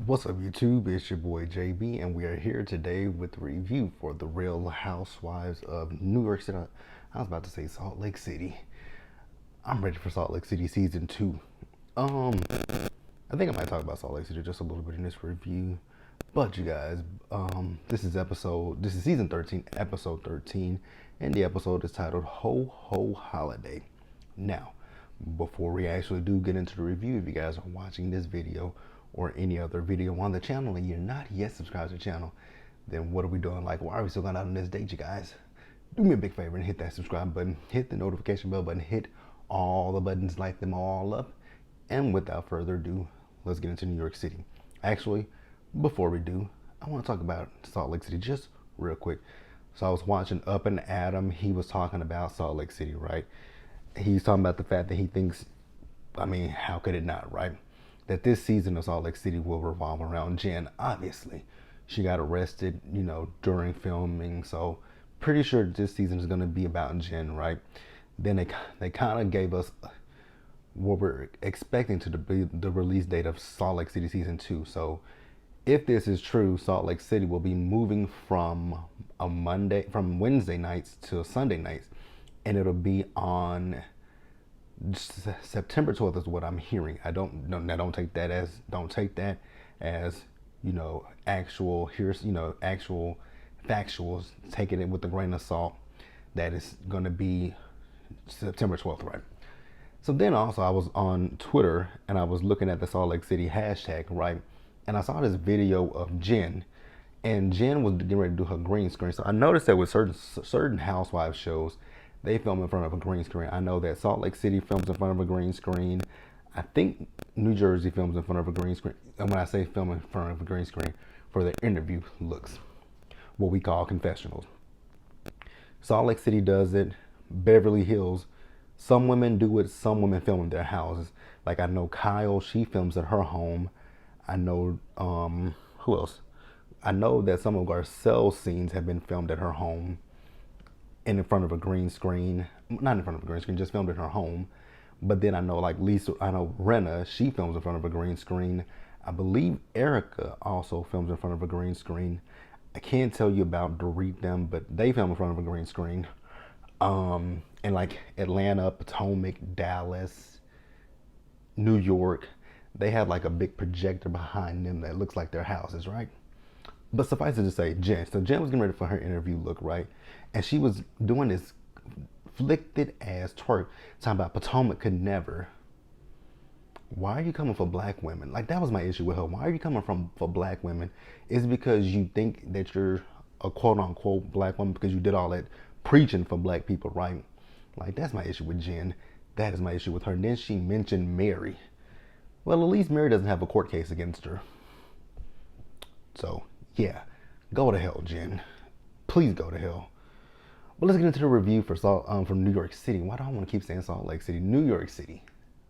What's up, YouTube? It's your boy JB, and we are here today with the review for the Real Housewives of New York City. I was about to say Salt Lake City. I'm ready for Salt Lake City season 2. I think I might talk about Salt Lake City just a little bit in this review. But you guys, this is season 13, episode 13, and the episode is titled Ho Ho Holiday. Now, before we actually do get into the review, if you guys are watching this video or any other video on the channel and you're not yet subscribed to the channel, then what are we doing? Like, why are we still going out on this date, you guys? Do me a big favor and hit that subscribe button, hit the notification bell button, hit all the buttons, light them all up. And without further ado, let's get into New York City. Actually, before we do, I want to talk about Salt Lake City just real quick. So I was watching Up and Adam. He was talking about Salt Lake City, right? He's talking about the fact that he thinks, I mean, how could it not, right? That this season of Salt Lake City will revolve around Jen. Obviously, she got arrested, during filming. So pretty sure this season is going to be about Jen, right? Then they kind of gave us what we're expecting to be the release date of Salt Lake City season 2. So if this is true, Salt Lake City will be moving from Wednesday nights to Sunday nights, and it'll be on September 12th is what I'm hearing. I don't know. Now don't take that as actual. Here's actual factuals. Taking it with a grain of salt. That is going to be September 12th, right? So then also I was on Twitter and I was looking at the Salt Lake City hashtag, right? And I saw this video of Jen, and Jen was getting ready to do her green screen. So I noticed that with certain Housewives shows, they film in front of a green screen. I know that Salt Lake City films in front of a green screen. I think New Jersey films in front of a green screen. And when I say film in front of a green screen, for their interview looks, what we call confessionals. Salt Lake City does it. Beverly Hills, some women do it. Some women film in their houses. Like I know Kyle, she films at her home. I know, who else? I know that some of our cell scenes have been filmed at her home and in front of a green screen. Not in front of a green screen, just filmed at her home. But then I know like Renna, she films in front of a green screen. I believe Erica also films in front of a green screen. I can't tell you about them, but they film in front of a green screen. And like Atlanta, Potomac, Dallas, New York, they have like a big projector behind them that looks like their houses, right? But suffice it to say, Jen. So Jen was getting ready for her interview look, right? And she was doing this flicked ass twerk, talking about Potomac could never. Why are you coming for black women? Like, that was my issue with her. Why are you coming for black women? Is it because you think that you're a quote unquote black woman because you did all that preaching for black people, right? Like, that's my issue with Jen. That is my issue with her. And then she mentioned Mary. Well, at least Mary doesn't have a court case against her. So, yeah, go to hell, Jen. Please go to hell. But let's get into the review for from New York City. Why do I want to keep saying Salt Lake City? New York City.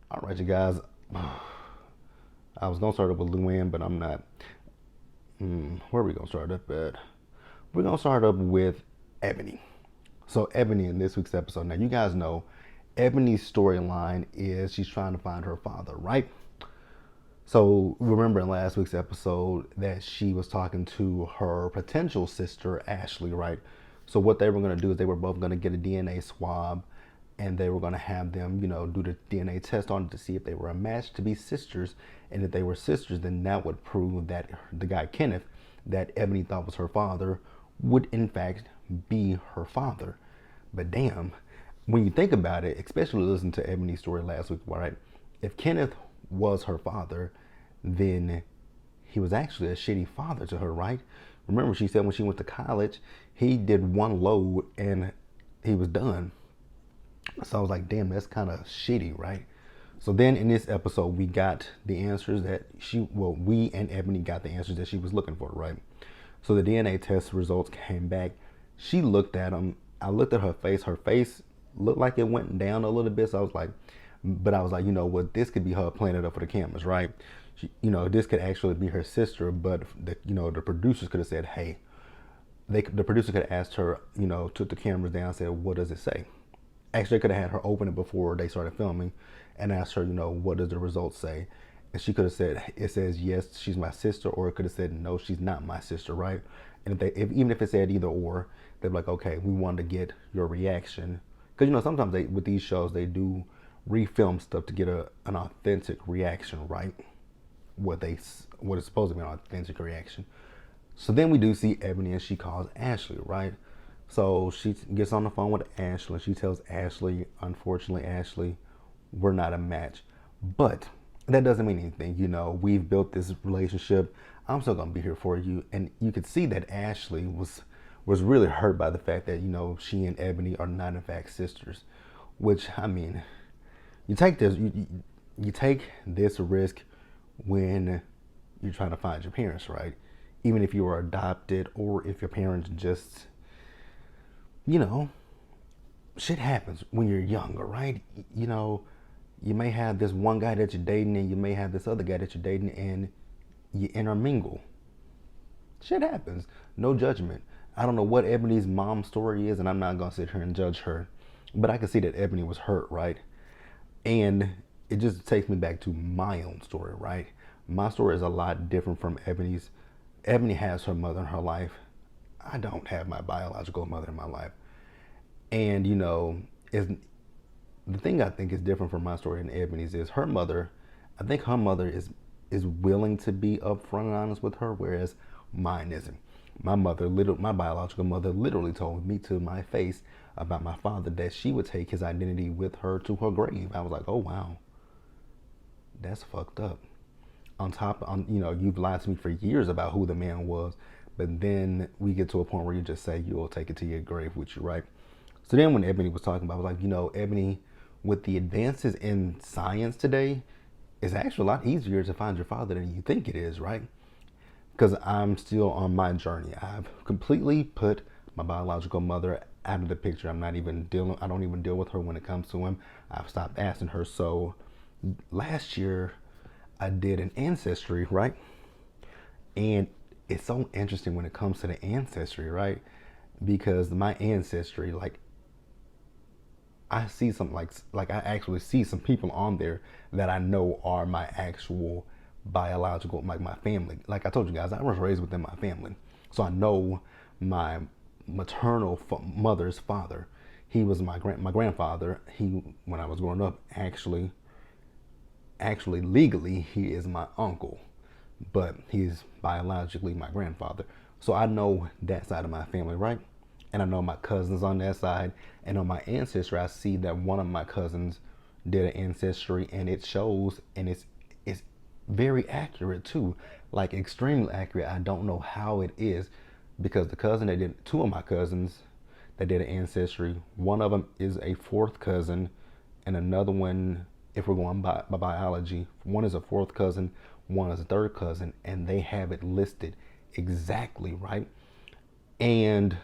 All right, you guys. I was going to start up with Luann, but I'm not. Where are we going to start up at? We're going to start up with Ebony. So Ebony in this week's episode. Now, you guys know Ebony's storyline is she's trying to find her father, right? So remember in last week's episode that she was talking to her potential sister, Ashley, right? So what they were going to do is they were both going to get a DNA swab, and they were going to have them, do the DNA test on it to see if they were a match to be sisters. And if they were sisters, then that would prove that the guy, Kenneth, that Ebony thought was her father, would in fact be her father. But damn, when you think about it, especially listen to Ebony's story last week, right? If Kenneth was her father, then he was actually a shitty father to her, right? Remember, she said when she went to college, he did one load and he was done. So I was like, damn, that's kind of shitty, right? So then in this episode, we got the answers that we and Ebony got the answers that she was looking for, right? So the DNA test results came back. She looked at them. I looked at her face. Her face looked like it went down a little bit. So I was like, you know what? This could be her playing it up for the cameras, right? This could actually be her sister, but the producers could have said, hey, the producer could have asked her, took the cameras down and said, what does it say? Actually, they could have had her open it before they started filming and asked her, what does the results say? And she could have said, it says, yes, she's my sister, or it could have said, no, she's not my sister, right? And even if it said either or, they'd be like, okay, we wanted to get your reaction. Because, sometimes with these shows, they do refilm stuff to get an authentic reaction, right? What is supposed to be an authentic reaction. So then we do see Ebony, and she calls Ashley, right? So she gets on the phone with Ashley. She tells Ashley, unfortunately, Ashley, we're not a match. But that doesn't mean anything. We've built this relationship. I'm still gonna be here for you. And you could see that Ashley was really hurt by the fact that, she and Ebony are not in fact sisters. Which, I mean, you take this risk when you're trying to find your parents, right? Even if you were adopted, or if your parents just, shit happens when you're younger, right? You may have this one guy that you're dating, and you may have this other guy that you're dating, and you intermingle. Shit happens. No judgment. I don't know what Ebony's mom's story is, and I'm not gonna sit here and judge her, but I can see that Ebony was hurt, right? And it just takes me back to my own story, right? My story is a lot different from Ebony's. Ebony has her mother in her life. I don't have my biological mother in my life. And, is the thing I think is different from my story and Ebony's is her mother. I think her mother is willing to be upfront and honest with her, whereas mine isn't. My biological mother literally told me to my face about my father that she would take his identity with her to her grave. I was like, oh wow, that's fucked up. You've lied to me for years about who the man was, but then we get to a point where you just say you'll take it to your grave with you, right? So then when Ebony was talking about, I was like, Ebony, with the advances in science today, it's actually a lot easier to find your father than you think it is, right? Because I'm still on my journey. I've completely put my biological mother out of the picture. I don't even deal with her when it comes to him. I've stopped asking her. So last year I did an ancestry, right? And it's so interesting when it comes to the ancestry, right? Because my ancestry, I see some I actually see some people on there that I know are my actual biological, my family. Like I told you guys, I was raised within my family, so I know my maternal mother's father. He was my grandfather. He, when I was growing up, actually legally he is my uncle, but he's biologically my grandfather. So I know that side of my family, right? And I know my cousins on that side. And on my ancestry, I see that one of my cousins did an ancestry, and it shows, and it's very accurate too, like extremely accurate. I don't know how it is, because two of my cousins that did an ancestry, one of them is a fourth cousin, and another one, if we're going by biology, one is a fourth cousin, one is a third cousin, and they have it listed exactly, right? And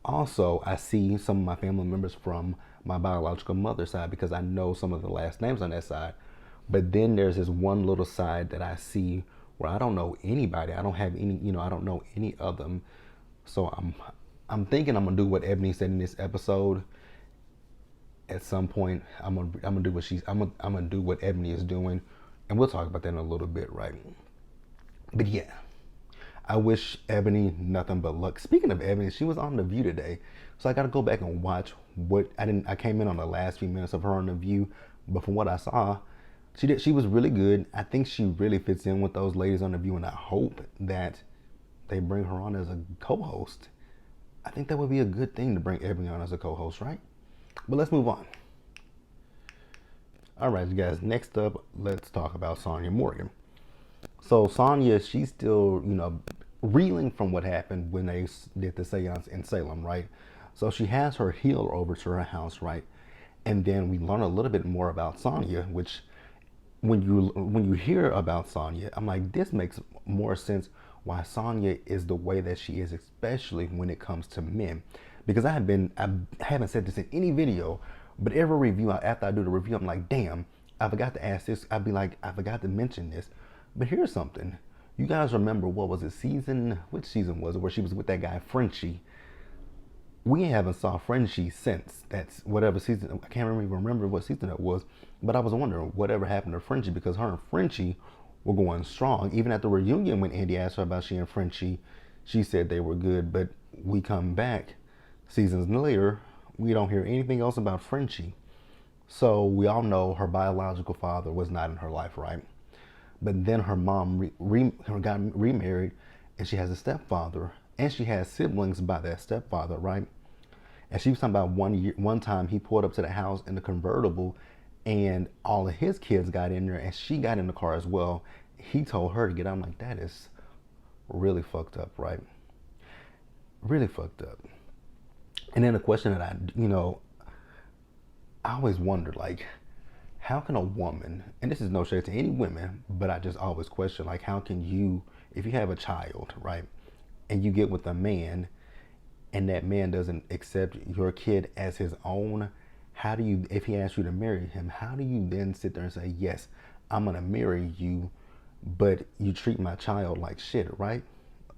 also, I see some of my family members from my biological mother's side, because I know some of the last names on that side. But then there's this one little side that I see where I don't know anybody. I don't have any, I don't know any of them. So I'm thinking I'm gonna do what Ebony said in this episode. At some point, I'm gonna do I'm gonna do what Ebony is doing, and we'll talk about that in a little bit, right? But yeah, I wish Ebony nothing but luck. Speaking of Ebony, she was on The View today, so I got to go back and watch what I came in on the last few minutes of her on The View, but from what I saw, she was really good. I think she really fits in with those ladies on The View, and I hope that they bring her on as a co-host. I think that would be a good thing to bring Ebony on as a co-host, right? But let's move on. All right, you guys, next up, let's talk about Sonja Morgan. So Sonja, she's still, reeling from what happened when they did the seance in Salem, right? So she has her healer over to her house, right? And then we learn a little bit more about Sonja, which when you hear about Sonja, I'm like, this makes more sense why Sonja is the way that she is, especially when it comes to men. Because I haven't said this in any video, but every review, after I do the review, I'm like, damn, I forgot to ask this. I'd be like, I forgot to mention this. But here's something. You guys remember, which season was it, where she was with that guy, Frenchie? we haven't saw Frenchie since that's whatever season. I can't even remember what season it was, but I was wondering whatever happened to Frenchie, because her and Frenchie were going strong. Even at the reunion, when Andy asked her about she and Frenchie, she said they were good. But we come back seasons later, we don't hear anything else about Frenchie. So we all know her biological father was not in her life, right? But then her mom got remarried, and she has a stepfather, and she has siblings by that stepfather, right? And she was talking about one time he pulled up to the house in the convertible, and all of his kids got in there, and she got in the car as well. He told her to get out. I'm like, that is really fucked up, right? Really fucked up. And then a question that I always wondered, like, how can a woman, and this is no shade to any women, but I just always question, like, how can you, if you have a child, right, and you get with a man, and that man doesn't accept your kid as his own, how do you, if he asks you to marry him, how do you then sit there and say, yes, I'm gonna marry you, but you treat my child like shit, right?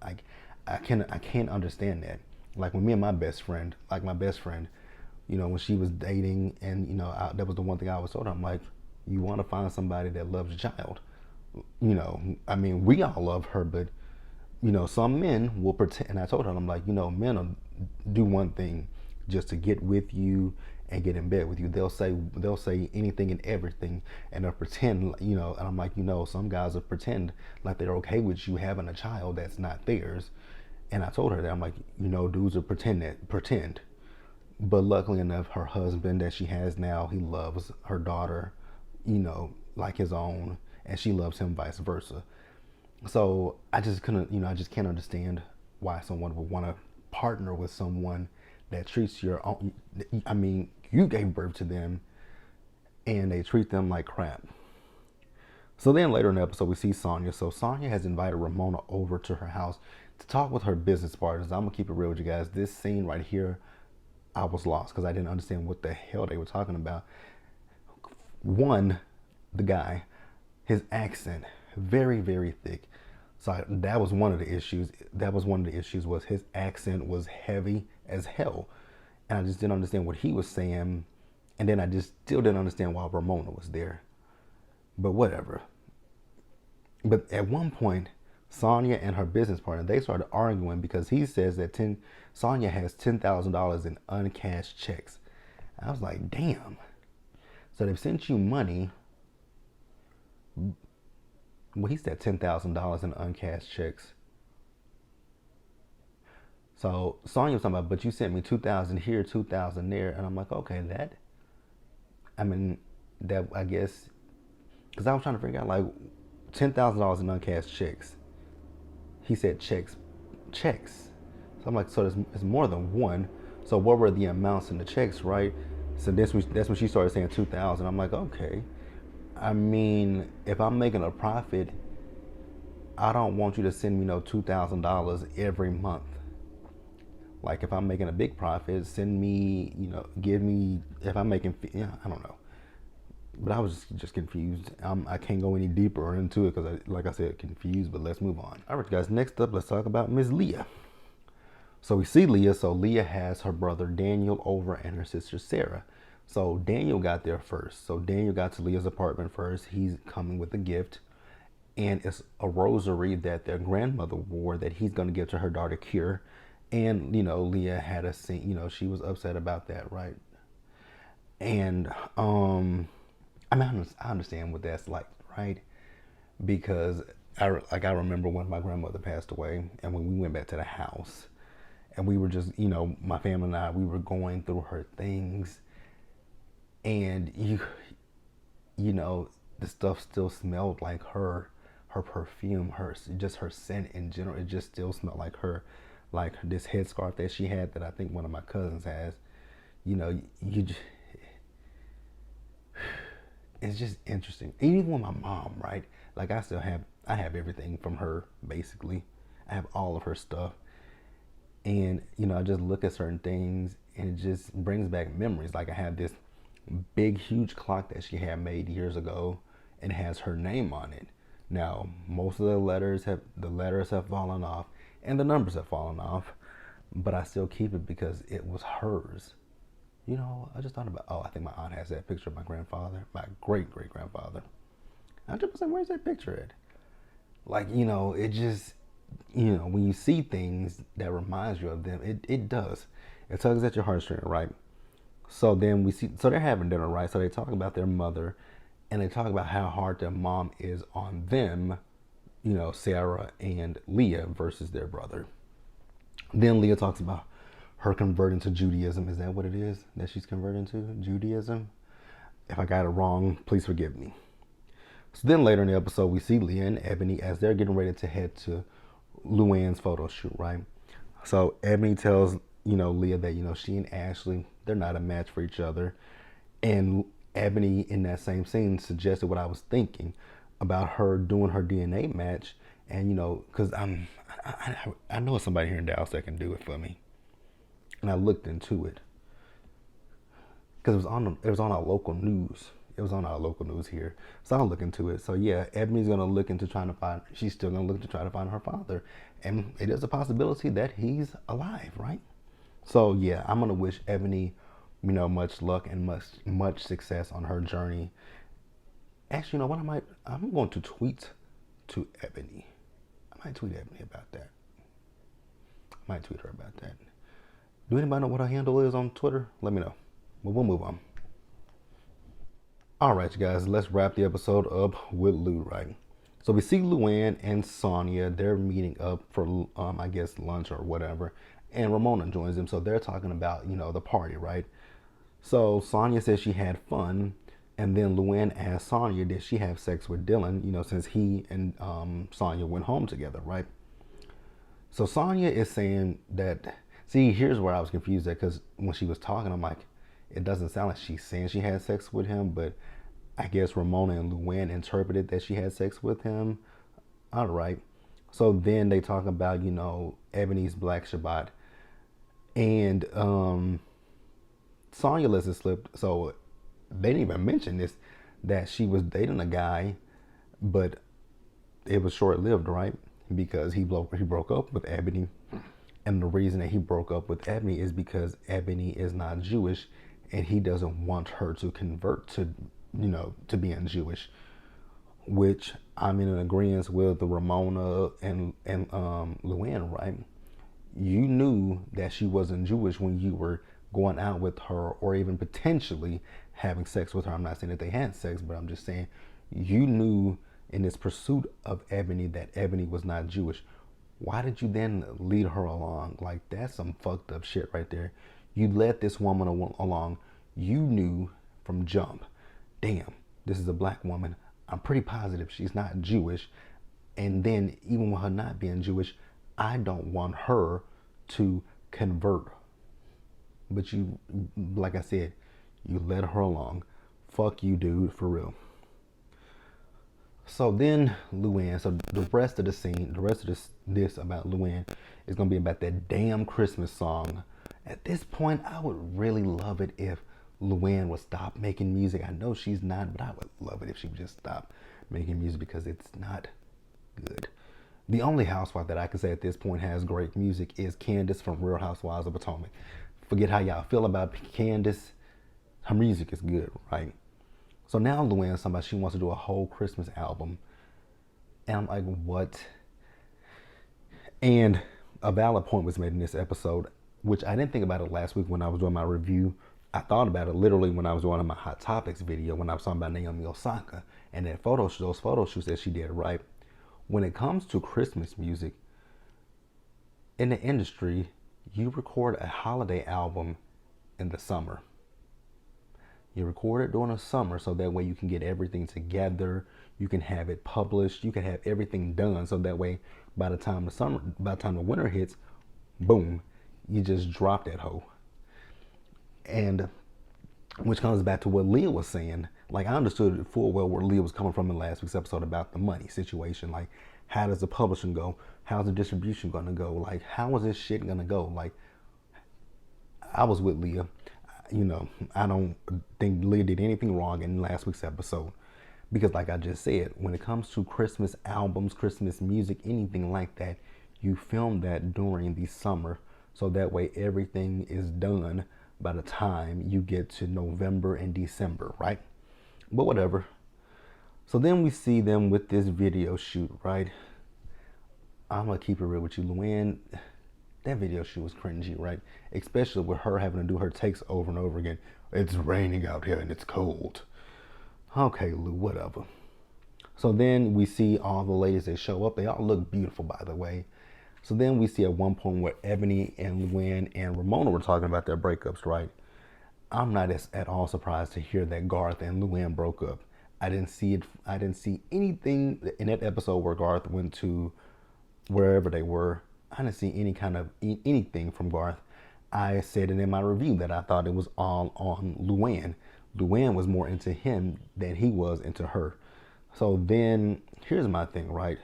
Like, I can't understand that. Like, when me and my best friend, when she was dating, and that was the one thing I always told her. I'm like, you want to find somebody that loves your child. I mean, we all love her, but some men will pretend. And I told her, I'm like, men will do one thing just to get with you and get in bed with you. They'll say anything and everything, and they'll pretend, And I'm like, some guys will pretend like they're okay with you having a child that's not theirs. And I told her that, I'm like, dudes will pretend. But luckily enough, her husband that she has now, he loves her daughter, like his own, and she loves him vice versa. So I just I just can't understand why someone would want to partner with someone that treats your own. I mean, you gave birth to them, and they treat them like crap. So then later in the episode, we see Sonja. So Sonja has invited Ramona over to her house to talk with her business partners. I'm gonna keep it real with you guys. This scene right here, I was lost because I didn't understand what the hell they were talking about. One, the guy, his accent, very, very thick. So that was one of the issues. Was his accent was heavy as hell. And I just didn't understand what he was saying. And then I just still didn't understand why Ramona was there. But whatever. But at one point, Sonja and her business partner, they started arguing because he says that Sonja has $10,000 in uncashed checks. I was like, damn. So they've sent you money. Well, he said $10,000 in uncashed checks. So Sonja was talking about, but you sent me 2,000 here, 2,000 there. And I'm like, okay, that I guess, because I was trying to figure out, like, $10,000 in uncashed checks. He said checks. So I'm like, so it's more than one. So what were the amounts in the checks, right? So that's when she started saying 2,000. I'm like, okay. I mean, if I'm making a profit, I don't want you to send me no $2,000 every month. Like, if I'm making a big profit, send me, give me, if I'm making, I don't know. But I was just confused. I can't go any deeper into it because, like I said, confused, but let's move on. All right, guys, next up, let's talk about Miss Leah. So we see Leah. So Leah has her brother Daniel over and her sister Sarah. So Daniel got there first. So Daniel got to Leah's apartment first. He's coming with a gift. And it's a rosary that their grandmother wore that he's going to give to her daughter Kier. And, Leah had a scene, she was upset about that, right? And, I understand what that's like, right? Because I remember when my grandmother passed away, and when we went back to the house, and we were just, my family and I, we were going through her things, and the stuff still smelled like her perfume, her scent in general. It just still smelled like her, like this headscarf that she had that I think one of my cousins has. It's just interesting. Even with my mom, right? Like, I have everything from her, basically. I have all of her stuff. And, I just look at certain things and it just brings back memories. Like, I have this big, huge clock that she had made years ago and has her name on it. Now, most of the letters have fallen off and the numbers have fallen off. but I still keep it because it was hers. You know, I just thought about, oh, I think my aunt has that picture of my grandfather, my great great grandfather. I just was like, where's that picture at? Like, you know, it just, you know, when you see things that reminds you of them, it does. It tugs at your heartstring, right? So then we see, so they're having dinner, right? So they talk about their mother and they talk about how hard their mom is on them, you know, Sarah and Leah versus their brother. Then Leah talks about her converting to Judaism. Is that what it is that she's converting to? Judaism? If I got it wrong, please forgive me. So then later in the episode, we see Leah and Ebony as they're getting ready to head to Luann's photo shoot, right? So Ebony tells, you know, Leah that, you know, she and Ashley, they're not a match for each other. And Ebony, in that same scene, suggested what I was thinking about her doing her DNA match. And, you know, because I know somebody here in Dallas that can do it for me. And I looked into it because it was on our local news. It was on our local news here. So I'll look into it. So yeah, Ebony's gonna look into trying to find. She's still gonna look to try to find her father, and it is a possibility that he's alive, right? So yeah, I'm gonna wish Ebony, you know, much luck and much success on her journey. Actually, you know what? I'm going to tweet to Ebony. I might tweet Ebony about that. I might tweet her about that. Do anybody know what her handle is on Twitter? Let me know. But we'll move on. All right, you guys, let's wrap the episode up with Lou, right? So we see Luann and Sonja. They're meeting up for, I guess, lunch or whatever. And Ramona joins them. So they're talking about, you know, the party, right? So Sonja says she had fun. And then Luann asked Sonja, did she have sex with Dylan, you know, since he and Sonja went home together, right? So Sonja is saying that, see, here's where I was confused at, because when she was talking, I'm like, it doesn't sound like she's saying she had sex with him, but I guess Ramona and Luann interpreted that she had sex with him. All right. So then they talk about, you know, Ebony's Black Shabbat. And Sonja lets it slip. So they didn't even mention this, that she was dating a guy, but it was short-lived, right? Because he broke up with Ebony. And the reason that he broke up with Ebony is because Ebony is not Jewish, and he doesn't want her to convert to, you know, to being Jewish, which I'm in agreement with the Ramona and Luann, right? You knew that she wasn't Jewish when you were going out with her or even potentially having sex with her. I'm not saying that they had sex, but I'm just saying you knew in this pursuit of Ebony that Ebony was not Jewish. Why did you then lead her along? Like, that's some fucked up shit right there. You led this woman along. You knew from jump, damn, this is a black woman. I'm pretty positive she's not Jewish. And then even with her not being Jewish, I don't want her to convert. But you, like I said, you led her along. Fuck you, dude, for real. So then Luann, so the rest of the scene, the rest of this about Luann is going to be about that damn Christmas song. At this point, I would really love it if Luann would stop making music. I know she's not, but I would love it if she would just stop making music because it's not good. The only housewife that I can say at this point has great music is Candace from Real Housewives of Potomac. Forget how y'all feel about Candace. Her music is good, right? So now Luann's talking about she wants to do a whole Christmas album. And I'm like, what? And a valid point was made in this episode, which I didn't think about it last week when I was doing my review. I thought about it literally when I was doing my Hot Topics video when I was talking about Naomi Osaka and that those photo shoots that she did, right? When it comes to Christmas music, in the industry, you record a holiday album in the summer. You record it during the summer so that way you can get everything together. You can have it published. You can have everything done so that way by the time the winter hits, boom, you just drop that hoe. And which comes back to what Leah was saying. Like, I understood full well where Leah was coming from in last week's episode about the money situation. Like, how does the publishing go? How's the distribution going to go? Like, how is this shit going to go? Like, I was with Leah. You know, I don't think Leah did anything wrong in last week's episode. Because like I just said, when it comes to Christmas albums, Christmas music, anything like that, you film that during the summer so that way everything is done by the time you get to November and December, right? But whatever. So then we see them with this video shoot, right? I'm gonna keep it real with you, Luann. That video shoot was cringy, right? Especially with her having to do her takes over and over again. It's raining out here and it's cold. Okay, Lou, whatever. So then we see all the ladies that show up. They all look beautiful, by the way. So then we see at one point where Ebony and Luann and Ramona were talking about their breakups, right? I'm not at all surprised to hear that Garth and Luann broke up. I didn't see it. I didn't see anything in that episode where Garth went to wherever they were. I didn't see any kind of anything from Garth. I said it in my review that I thought it was all on Luann. Luann was more into him than he was into her. So then here's my thing, right?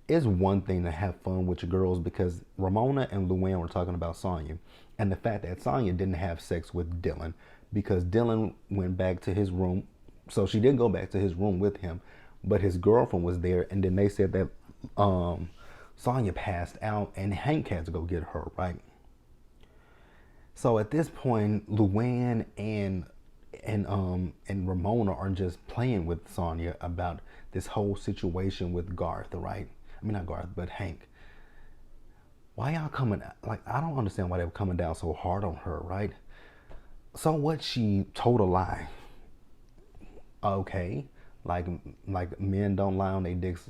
It's one thing to have fun with your girls, because Ramona and Luann were talking about Sonja and the fact that Sonja didn't have sex with Dylan because Dylan went back to his room. So she did go back to his room with him, but his girlfriend was there, and then they said that Sonja passed out and Hank had to go get her, right? So at this point, Luann and Ramona are just playing with Sonja about this whole situation with Garth, right? I mean, not Garth, but Hank. Why y'all coming, like, I don't understand why they were coming down so hard on her, right? So what, she told a lie. Okay, like men don't lie on their dicks.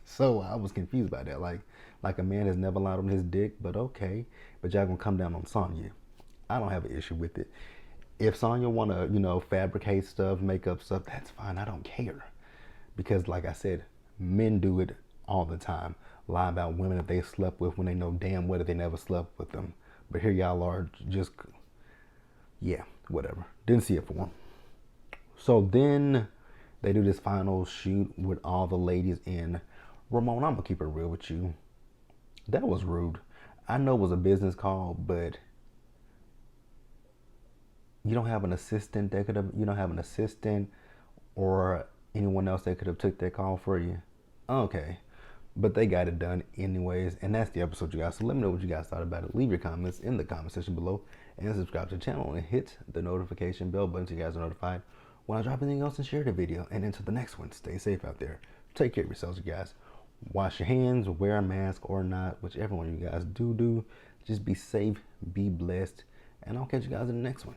So I was confused by that. Like a man has never lied on his dick, but okay. But y'all gonna come down on Sonja. I don't have an issue with it. If Sonja wanna, fabricate stuff, make up stuff, that's fine. I don't care. Because like I said, men do it all the time. Lie about women that they slept with when they know damn well that they never slept with them. But here y'all are just, yeah, whatever. Didn't see it for them. So then they do this final shoot with all the ladies in. Ramona, I'm gonna keep it real with you. That was rude. I know it was a business call, but you don't have an assistant that could have, you don't have an assistant or anyone else that could have took that call for you. Okay. But they got it done anyways, and that's the episode, you guys. So let me know what you guys thought about it. Leave your comments in the comment section below, and subscribe to the channel and hit the notification bell button so you guys are notified when I drop anything else, and share the video. And until the next one, stay safe out there. Take care of yourselves, you guys. Wash your hands, wear a mask or not, whichever one you guys do. Just be safe, be blessed, and I'll catch you guys in the next one.